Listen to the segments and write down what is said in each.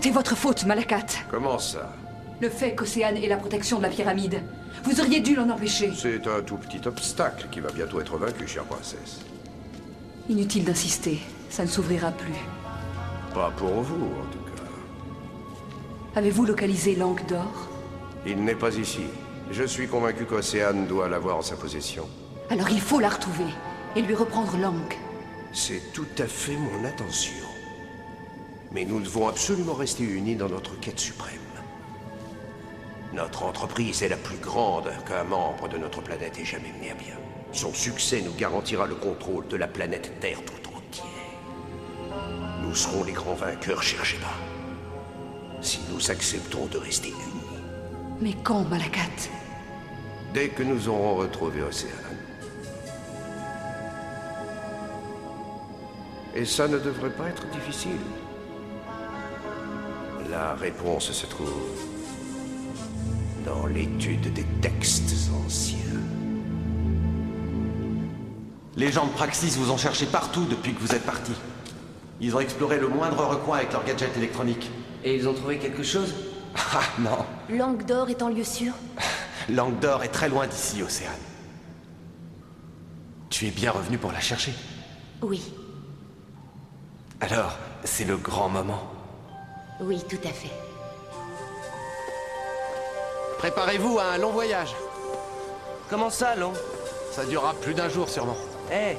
Tout est votre faute, Malakat. Comment ça? Le fait qu'Océane ait la protection de la pyramide. Vous auriez dû l'en empêcher. C'est un tout petit obstacle qui va bientôt être vaincu, chère princesse. Inutile d'insister. Ça ne s'ouvrira plus. Pas pour vous, en tout cas. Avez-vous localisé l'Anque d'Or? Il n'est pas ici. Je suis convaincu qu'Océane doit l'avoir en sa possession. Alors il faut la retrouver et lui reprendre l'Anque. C'est tout à fait mon intention. Mais nous devons absolument rester unis dans notre quête suprême. Notre entreprise est la plus grande qu'un membre de notre planète ait jamais menée à bien. Son succès nous garantira le contrôle de la planète Terre tout entière. Nous serons les grands vainqueurs, cher Sheba. Si nous acceptons de rester unis. Mais quand, Malakat? Dès que nous aurons retrouvé Océane. Et ça ne devrait pas être difficile. La réponse se trouve dans l'étude des textes anciens. Les gens de Praxis vous ont cherché partout depuis que vous êtes partis. Ils ont exploré le moindre recoin avec leurs gadgets électroniques. Et ils ont trouvé quelque chose? Ah non. L'Anque d'Or est en lieu sûr? L'Anque d'Or est très loin d'ici, Océane. Tu es bien revenu pour la chercher? Oui, Alors, c'est le grand moment. oui, tout à fait. Préparez-vous à un long voyage. Comment ça, long? Ça durera plus d'un jour sûrement. Eh,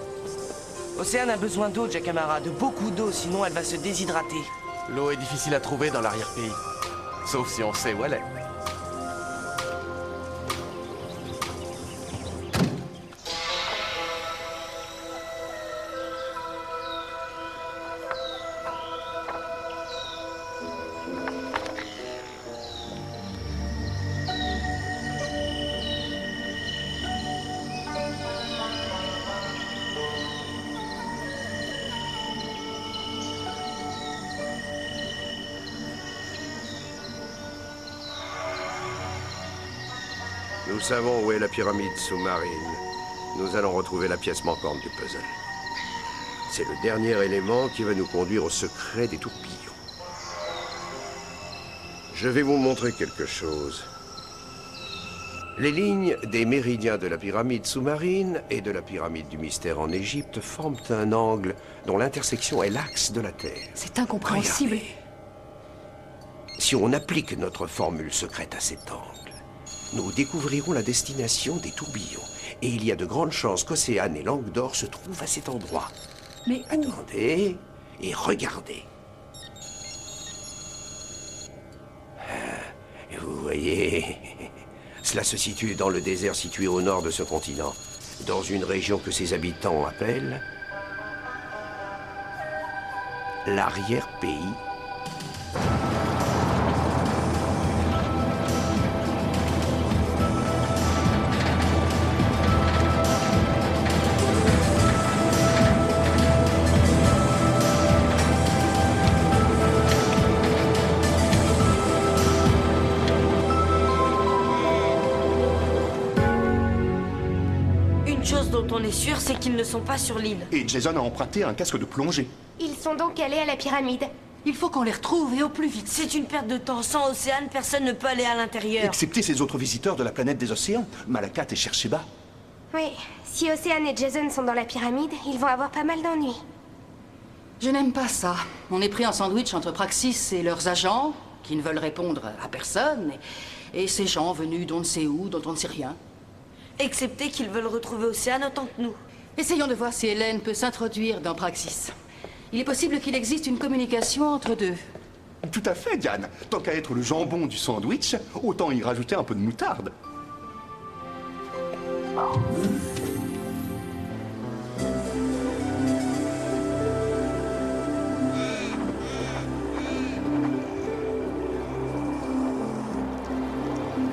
Océane a besoin d'eau, Jacamara, de beaucoup d'eau, sinon elle va se déshydrater. L'eau est difficile à trouver dans l'arrière-pays. Sauf si on sait où elle est. Nous savons où est la pyramide sous-marine. Nous allons retrouver la pièce manquante du puzzle. C'est le dernier élément qui va nous conduire au secret des tourbillons. Je vais vous montrer quelque chose. Les lignes des méridiens de la pyramide sous-marine et de la pyramide du mystère en Égypte forment un angle dont l'intersection est l'axe de la Terre. C'est incompréhensible. Regardez. Si on applique notre formule secrète à cet angle, nous découvrirons la destination des tourbillons. Et il y a de grandes chances qu'Océane et l'Anque d'Or se trouvent à cet endroit. Mais où? Attendez et regardez. Et vous voyez, cela se situe dans le désert situé au nord de ce continent, dans une région que ses habitants appellent l'arrière-pays. Une chose dont on est sûr, c'est qu'ils ne sont pas sur l'île. Et Jason a emprunté un casque de plongée. Ils sont donc allés à la pyramide. Il faut qu'on les retrouve et au plus vite. C'est une perte de temps. Sans Océane, personne ne peut aller à l'intérieur. Excepté ces autres visiteurs de la planète des océans, Malakat et Cher Sheba. Oui, si Océane et Jason sont dans la pyramide, ils vont avoir pas mal d'ennuis. Je n'aime pas ça. On est pris en sandwich entre Praxis et leurs agents, qui ne veulent répondre à personne, et ces gens venus d'on ne sait où, dont on ne sait rien. Excepté qu'ils veulent retrouver Océane autant que nous. Essayons de voir si Hélène peut s'introduire dans Praxis. Il est possible qu'il existe une communication entre deux. Tout à fait, Diane. Tant qu'à être le jambon du sandwich, autant y rajouter un peu de moutarde.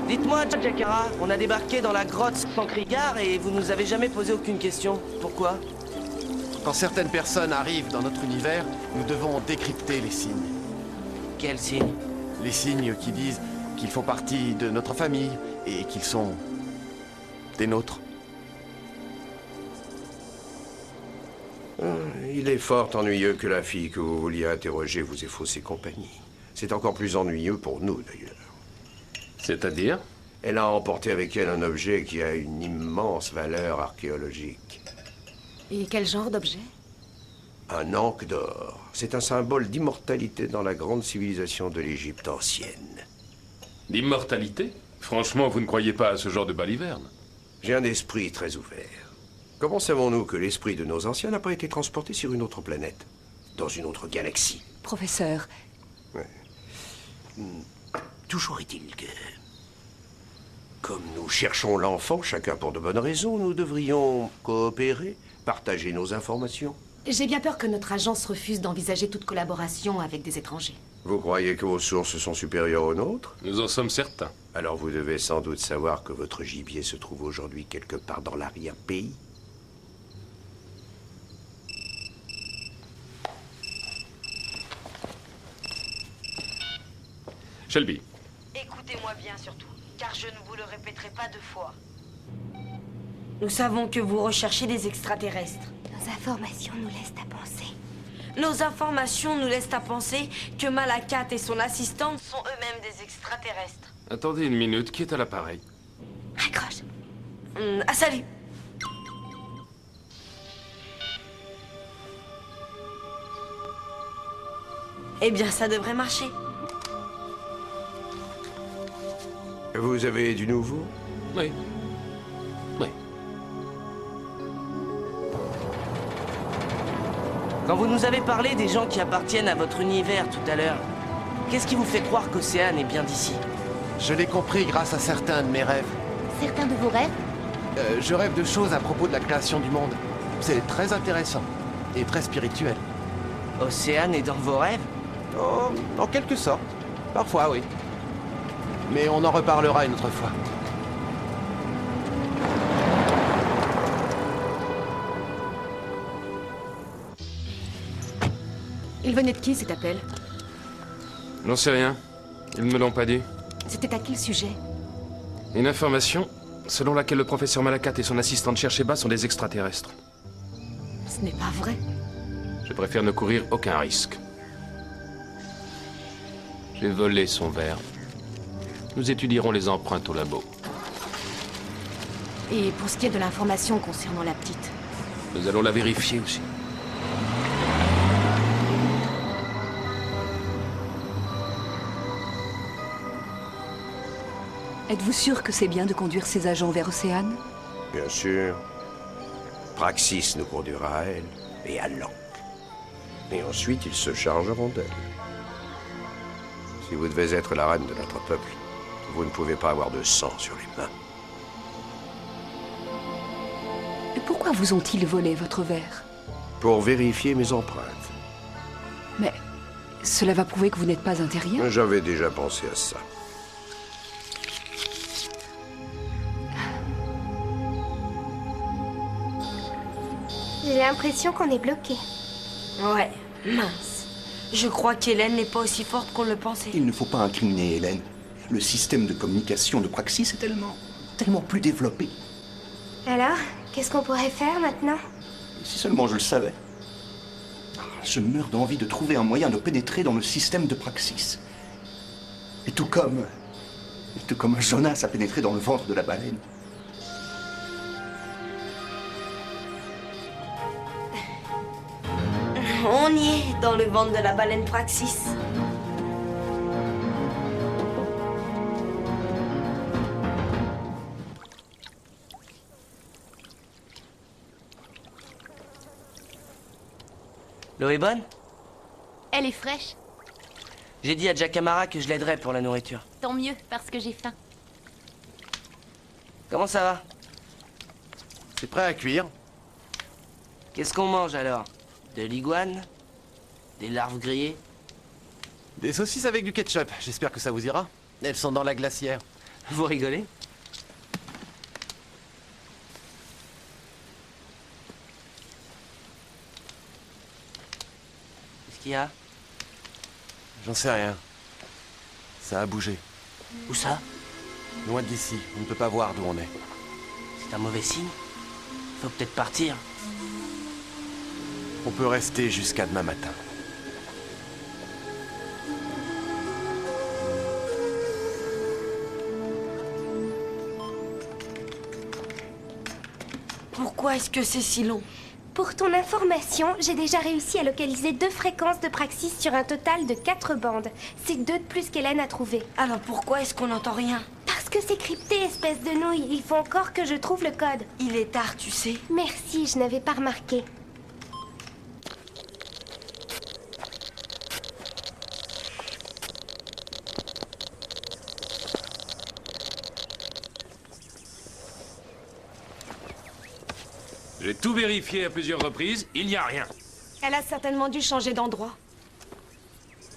Dites-moi, Jakara, on a débarqué dans la grotte sans Kriegar et vous nous avez jamais posé aucune question. Pourquoi? Quand certaines personnes arrivent dans notre univers, nous devons décrypter les signes. Quel signe? Les signes qui disent qu'ils font partie de notre famille et qu'ils sont des nôtres. Il est fort ennuyeux que la fille que vous vouliez interroger vous ait faussé compagnie. C'est encore plus ennuyeux pour nous, d'ailleurs. C'est-à-dire? Elle a emporté avec elle un objet qui a une immense valeur archéologique. Et quel genre d'objet? Un ankh d'or. C'est un symbole d'immortalité dans la grande civilisation de l'Égypte ancienne. L'immortalité? Franchement, vous ne croyez pas à ce genre de baliverne? J'ai un esprit très ouvert. Comment savons-nous que l'esprit de nos anciens n'a pas été transporté sur une autre planète? Dans une autre galaxie? Professeur, Toujours est-il que... Comme nous cherchons l'enfant, chacun pour de bonnes raisons, nous devrions coopérer, partager nos informations. j'ai bien peur que notre agence refuse d'envisager toute collaboration avec des étrangers. Vous croyez que vos sources sont supérieures aux nôtres? Nous en sommes certains. Alors vous devez sans doute savoir que votre gibier se trouve aujourd'hui quelque part dans l'arrière-pays. Shelby, Écoutez-moi bien surtout, car je ne vous le répéterai pas deux fois. Nous savons que vous recherchez des extraterrestres. Nos informations nous laissent à penser. Nos informations nous laissent à penser que Malakat et son assistante sont eux-mêmes des extraterrestres. attendez une minute, qui est à l'appareil? Raccroche. Ah, salut! Eh bien, ça devrait marcher. Vous avez du nouveau? Oui. Oui. Quand vous nous avez parlé des gens qui appartiennent à votre univers tout à l'heure, qu'est-ce qui vous fait croire qu'Océane est bien d'ici? Je l'ai compris grâce à certains de mes rêves. Certains de vos rêves? Je rêve de choses à propos de la création du monde. C'est très intéressant et très spirituel. Océane est dans vos rêves? Oh, en quelque sorte. Parfois, oui. Mais on en reparlera une autre fois. Il venait de qui cet appel? J'en sais rien. Ils ne me l'ont pas dit. C'était à quel sujet? Une information selon laquelle le professeur Malakat et son assistante Chercheba sont des extraterrestres. Ce n'est pas vrai. Je préfère ne courir aucun risque. J'ai volé son verre. Nous étudierons les empreintes au labo. Et pour ce qui est de l'information concernant la petite? Nous allons la vérifier aussi. Êtes-vous sûr que c'est bien de conduire ces agents vers Océane? Bien sûr. Praxis nous conduira à elle et à l'Ankh. Et ensuite, ils se chargeront d'elle. Si vous devez être la reine de notre peuple, vous ne pouvez pas avoir de sang sur les mains. Et pourquoi vous ont-ils volé votre verre? Pour vérifier mes empreintes. Mais cela va prouver que vous n'êtes pas un terrien? J'avais déjà pensé à ça. J'ai l'impression qu'on est bloqué. Ouais, mince. Je crois qu'Hélène n'est pas aussi forte qu'on le pensait. Il ne faut pas incriminer Hélène. Le système de communication de Praxis est tellement plus développé. Alors, qu'est-ce qu'on pourrait faire maintenant? Et si seulement je le savais. Je meurs d'envie de trouver un moyen de pénétrer dans le système de Praxis. Et tout comme Jonas a pénétré dans le ventre de la baleine. On y est, dans le ventre de la baleine Praxis. L'eau est bonne? Elle est fraîche. J'ai dit à Jacamara que je l'aiderais pour la nourriture. Tant mieux, parce que j'ai faim. Comment ça va? C'est prêt à cuire. Qu'est-ce qu'on mange alors? De l'iguane? Des larves grillées? Des saucisses avec du ketchup. J'espère que ça vous ira. Elles sont dans la glacière. Vous rigolez? Qu'est-ce qu'il y a? J'en sais rien. Ça a bougé. Où ça? Loin d'ici. On ne peut pas voir d'où on est. C'est un mauvais signe. Faut peut-être partir. On peut rester jusqu'à demain matin. pourquoi est-ce que c'est si long? Pour ton information, j'ai déjà réussi à localiser 2 fréquences de Praxis sur un total de 4 bandes. C'est 2 de plus qu'Hélène a trouvé. Alors pourquoi est-ce qu'on n'entend rien? Parce que c'est crypté, espèce de nouille. Il faut encore que je trouve le code. Il est tard, tu sais. Merci, je n'avais pas remarqué. J'ai tout vérifié à plusieurs reprises, il n'y a rien. Elle a certainement dû changer d'endroit.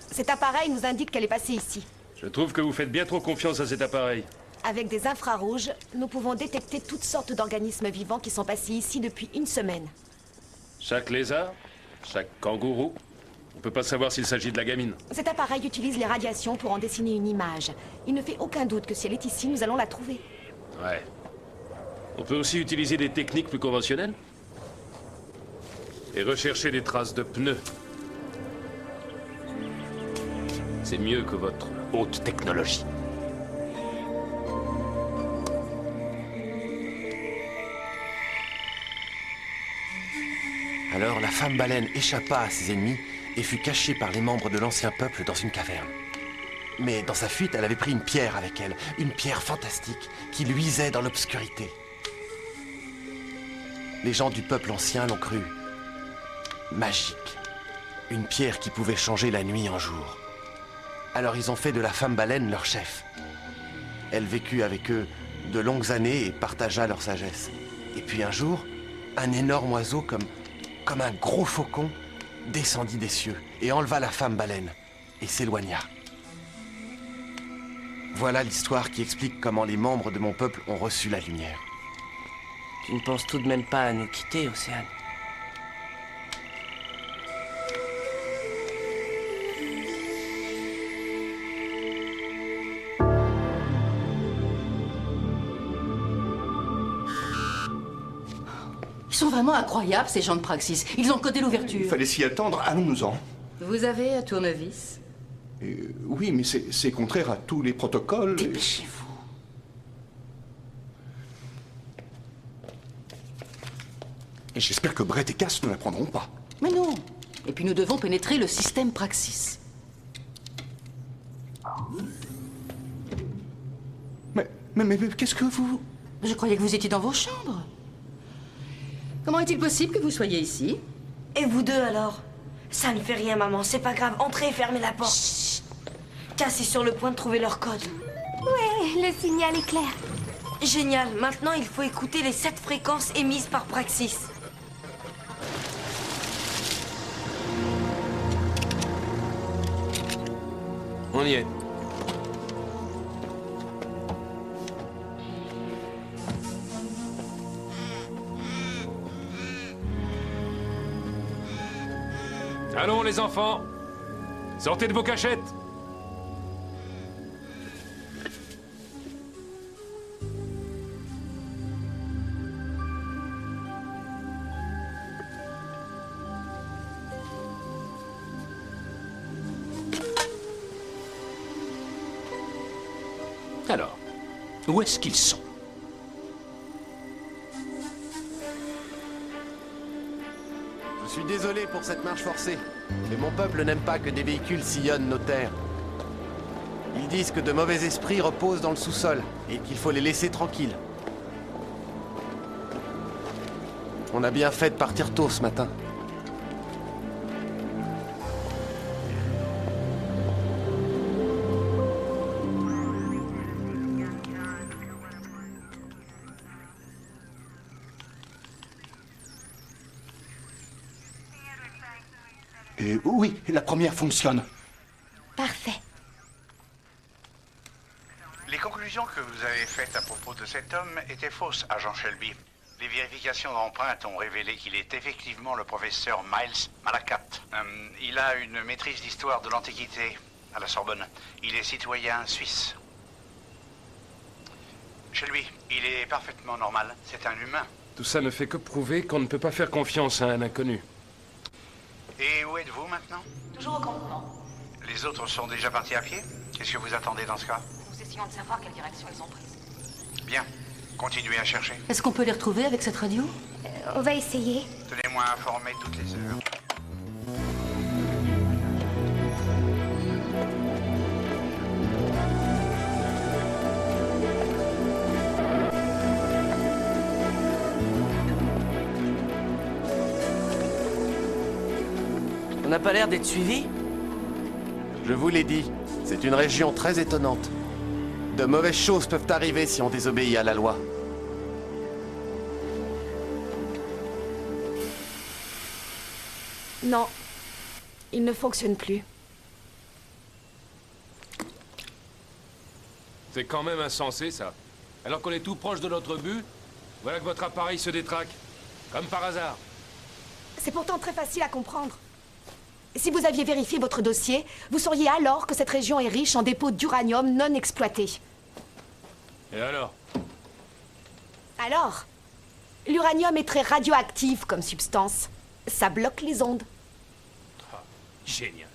Cet appareil nous indique qu'elle est passée ici. Je trouve que vous faites bien trop confiance à cet appareil. Avec des infrarouges, nous pouvons détecter toutes sortes d'organismes vivants qui sont passés ici depuis 1 semaine. Chaque lézard, chaque kangourou. On peut pas savoir s'il s'agit de la gamine. Cet appareil utilise les radiations pour en dessiner une image. Il ne fait aucun doute que si elle est ici, nous allons la trouver. Ouais. On peut aussi utiliser des techniques plus conventionnelles. Et rechercher des traces de pneus. C'est mieux que votre haute technologie. Alors la femme baleine échappa à ses ennemis et fut cachée par les membres de l'ancien peuple dans une caverne. Mais dans sa fuite, elle avait pris une pierre avec elle, une pierre fantastique qui luisait dans l'obscurité. Les gens du peuple ancien l'ont cru magique. Une pierre qui pouvait changer la nuit en jour. Alors ils ont fait de la femme baleine leur chef. Elle vécut avec eux de longues années et partagea leur sagesse. Et puis un jour, un énorme oiseau comme un gros faucon descendit des cieux et enleva la femme baleine et s'éloigna. Voilà l'histoire qui explique comment les membres de mon peuple ont reçu la lumière. Tu ne penses tout de même pas à nous quitter, Océane? Ils sont vraiment incroyables, ces gens de Praxis. Ils ont codé l'ouverture. Il fallait s'y attendre, allons-nous-en. Vous avez un tournevis? Oui, mais c'est contraire à tous les protocoles. Dépêchez-vous. Et j'espère que Brett et Cass ne la prendront pas. Mais non. Et puis nous devons pénétrer le système Praxis. Mais qu'est-ce que vous... Je croyais que vous étiez dans vos chambres. Comment est-il possible que vous soyez ici? Et vous deux alors? Ça ne fait rien, maman, c'est pas grave. Entrez et fermez la porte. Chut. Cass est sur le point de trouver leur code. Ouais, le signal est clair. Génial, maintenant il faut écouter les 7 fréquences émises par Praxis. On y est. Allons les enfants, sortez de vos cachettes. Alors, où est-ce qu'ils sont? Je suis désolé pour cette marche forcée, mais mon peuple n'aime pas que des véhicules sillonnent nos terres. Ils disent que de mauvais esprits reposent dans le sous-sol et qu'il faut les laisser tranquilles. On a bien fait de partir tôt ce matin. Oui, la première fonctionne. Parfait. Les conclusions que vous avez faites à propos de cet homme étaient fausses, agent Shelby. Les vérifications d'empreintes ont révélé qu'il est effectivement le professeur Miles Malakat. Il a une maîtrise d'histoire de l'Antiquité à la Sorbonne. Il est citoyen suisse. Chez lui, il est parfaitement normal. C'est un humain. Tout ça ne fait que prouver qu'on ne peut pas faire confiance à un inconnu. Et où êtes-vous maintenant? Toujours au campement. Les autres sont déjà partis à pied? Qu'est-ce que vous attendez dans ce cas? Nous essayons de savoir quelle direction ils ont prise. Bien. Continuez à chercher. Est-ce qu'on peut les retrouver avec cette radio? On va essayer. Tenez-moi informé toutes les heures. On n'a pas l'air d'être suivis? Je vous l'ai dit, c'est une région très étonnante. De mauvaises choses peuvent arriver si on désobéit à la loi. Non. Il ne fonctionne plus. C'est quand même insensé, ça. Alors qu'on est tout proche de notre but, voilà que votre appareil se détraque. Comme par hasard. C'est pourtant très facile à comprendre. Si vous aviez vérifié votre dossier, vous sauriez alors que cette région est riche en dépôts d'uranium non exploités. Et alors? Alors, l'uranium est très radioactif comme substance. Ça bloque les ondes. Ah, génial.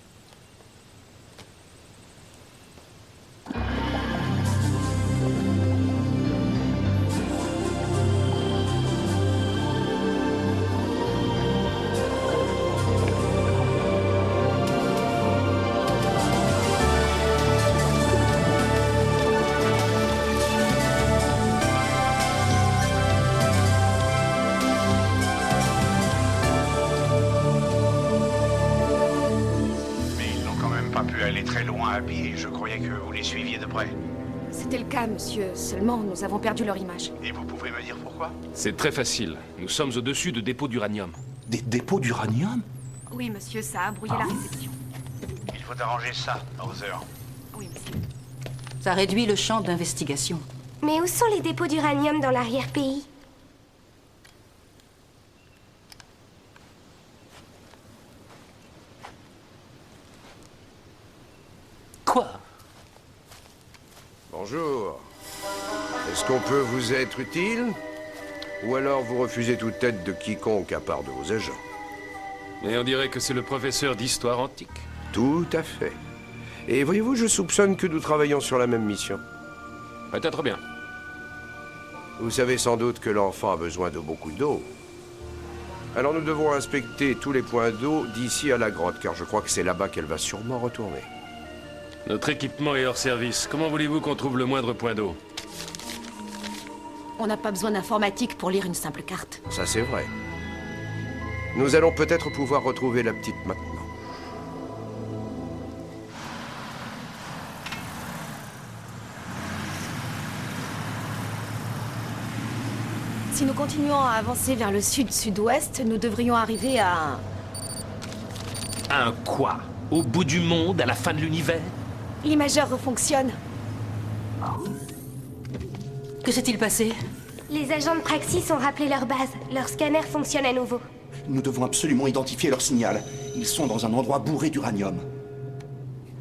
Aller très loin à pied, je croyais que vous les suiviez de près. C'était le cas, monsieur. Seulement, nous avons perdu leur image. Et vous pouvez me dire pourquoi? C'est très facile. Nous sommes au-dessus de dépôts d'uranium. Des dépôts d'uranium? Oui, monsieur, ça a brouillé la réception. Il faut arranger ça, Hauser. Oui, monsieur. Ça réduit le champ d'investigation. Mais où sont les dépôts d'uranium dans l'arrière-pays? Quoi? Bonjour. Est-ce qu'on peut vous être utile? Ou alors vous refusez toute aide de quiconque à part de vos agents? Et on dirait que c'est le professeur d'histoire antique. Tout à fait. Et voyez-vous, je soupçonne que nous travaillons sur la même mission. Peut-être bien. Vous savez sans doute que l'enfant a besoin de beaucoup d'eau. Alors nous devons inspecter tous les points d'eau d'ici à la grotte, car je crois que c'est là-bas qu'elle va sûrement retourner. Notre équipement est hors service. Comment voulez-vous qu'on trouve le moindre point d'eau? On n'a pas besoin d'informatique pour lire une simple carte. Ça, c'est vrai. Nous allons peut-être pouvoir retrouver la petite maintenant. Si nous continuons à avancer vers le sud-sud-ouest, nous devrions arriver à... Un quoi? Au bout du monde, à la fin de l'univers? L'imageur refonctionne. Que s'est-il passé? Les agents de Praxis ont rappelé leur base. Leur scanner fonctionne à nouveau. Nous devons absolument identifier leur signal. Ils sont dans un endroit bourré d'uranium.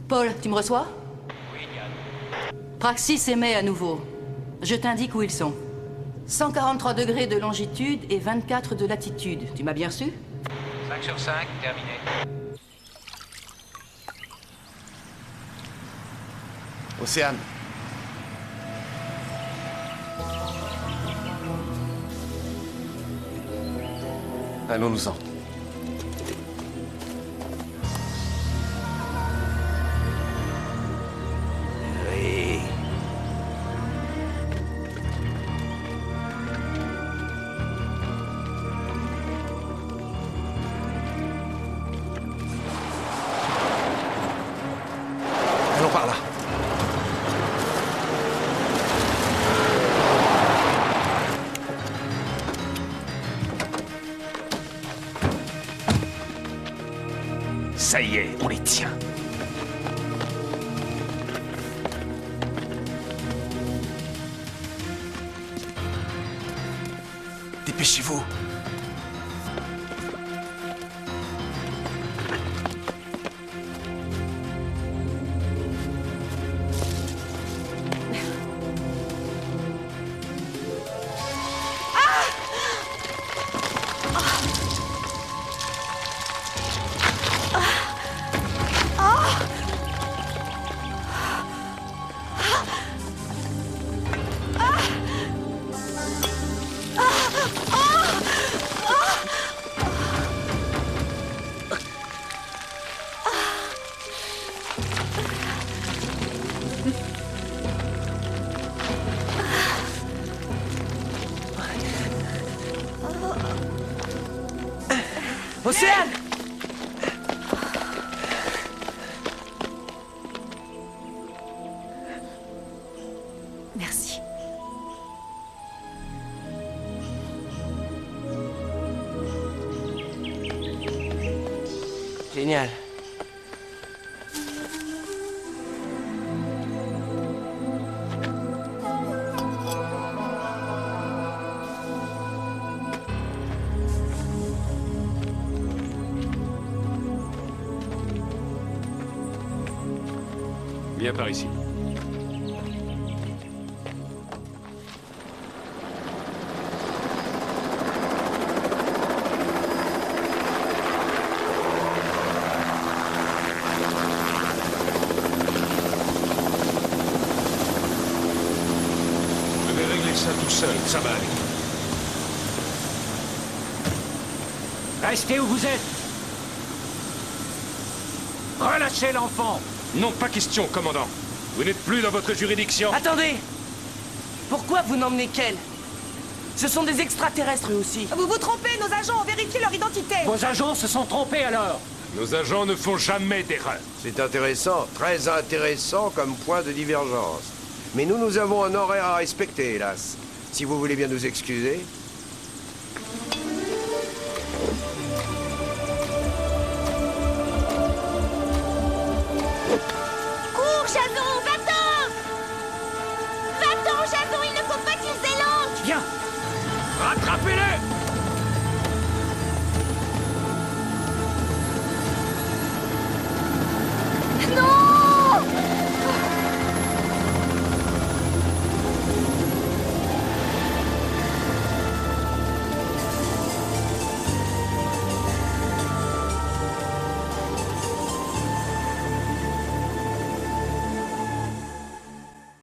Paul, tu me reçois? Oui, Praxis émet à nouveau. Je t'indique où ils sont. 143 degrés de longitude et 24 de latitude. Tu m'as bien reçu? 5 sur 5, terminé. Océane. Allons-nous-en. Oui. Allons par là. Ça y est, on les tient. Dépêchez-vous. Océane! Merci. Génial. Viens par ici. Je vais régler ça tout seul, ça va aller. Restez où vous êtes. Relâchez l'enfant. Non, pas question, commandant. Vous n'êtes plus dans votre juridiction. Attendez! Pourquoi vous n'emmenez qu'elle? Ce sont des extraterrestres eux aussi. Vous vous trompez, nos agents ont vérifié leur identité. Vos agents se sont trompés alors. Nos agents ne font jamais d'erreur. C'est intéressant, très intéressant comme point de divergence. Mais nous avons un horaire à respecter, hélas. Si vous voulez bien nous excuser. Cours, Jason!